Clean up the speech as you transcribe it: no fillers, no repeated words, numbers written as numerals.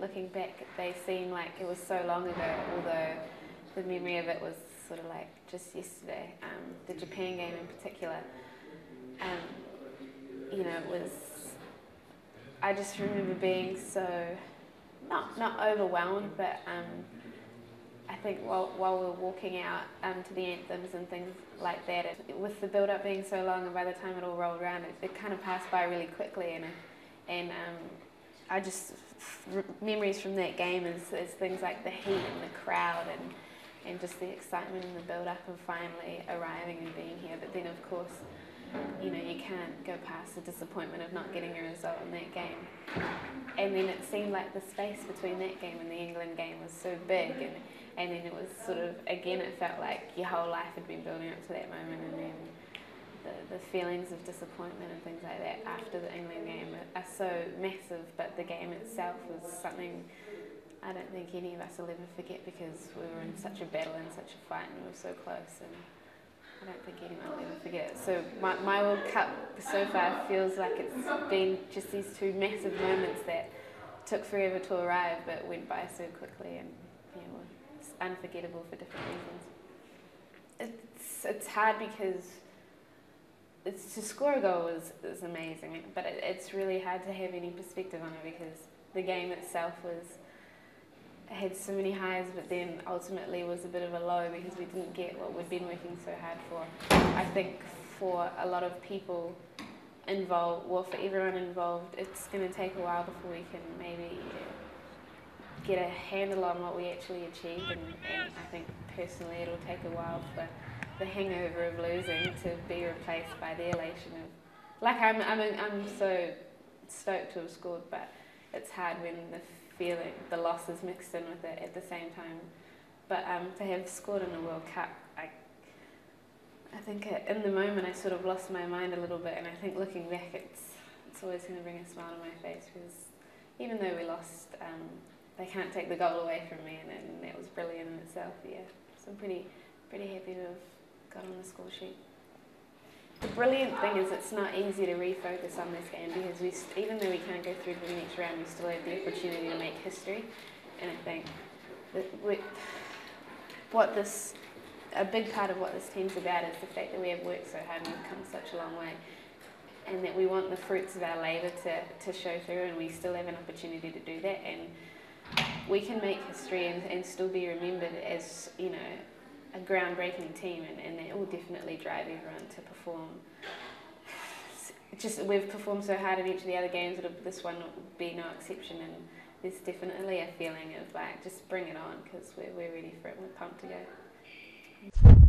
looking back, they seem like it was so long ago, although the memory of it was sort of like just yesterday. The Japan game in particular, you know, it was, I just remember being so, not overwhelmed, but I think while we were walking out to the anthems and things like that, with the build-up being so long, and by the time it all rolled around, it kind of passed by really quickly, and I just, memories from that game is things like the heat and the crowd and just the excitement and the build-up of finally arriving and being here. But then, of course, you know, you can't go past the disappointment of not getting a result in that game. And then it seemed like the space between that game and the England game was so big, and then it was sort of, again, it felt like your whole life had been building up to that moment, and then the feelings of disappointment and things like that after the England game are so massive, but the game itself was something I don't think any of us will ever forget, because we were in such a battle and such a fight, and we were so close, and I don't think anyone will ever forget it. So my World Cup so far feels like it's been just these two massive moments that took forever to arrive but went by so quickly, and were unforgettable for different reasons. It's hard because to score a goal is amazing, but it's really hard to have any perspective on it, because the game itself had so many highs, but then ultimately was a bit of a low, because we didn't get what we'd been working so hard for. I think for a lot of people involved, well, for everyone involved, it's going to take a while before we can maybe get a handle on what we actually achieved, and I think personally it'll take a while for the hangover of losing to be replaced by the elation of, like, I'm so stoked to have scored, but it's hard when the loss is mixed in with it at the same time. But to have scored in the World Cup, I think in the moment I sort of lost my mind a little bit, and I think looking back it's always going to bring a smile on my face, because even though we lost, they can't take the goal away from me, and that was brilliant in itself. Yeah, so I'm pretty happy to have got on the score sheet. The brilliant thing is it's not easy to refocus on this game, because even though we can't go through to the next round, we still have the opportunity to make history. And I think that a big part of what this team's about is the fact that we have worked so hard and we've come such a long way, and that we want the fruits of our labour to show through, and we still have an opportunity to do that, and we can make history and still be remembered as, you know, a groundbreaking team, and that will definitely drive everyone to perform. We've performed so hard in each of the other games, this one will be no exception, and there's definitely a feeling of like, just bring it on, because we're ready for it, we're pumped to go.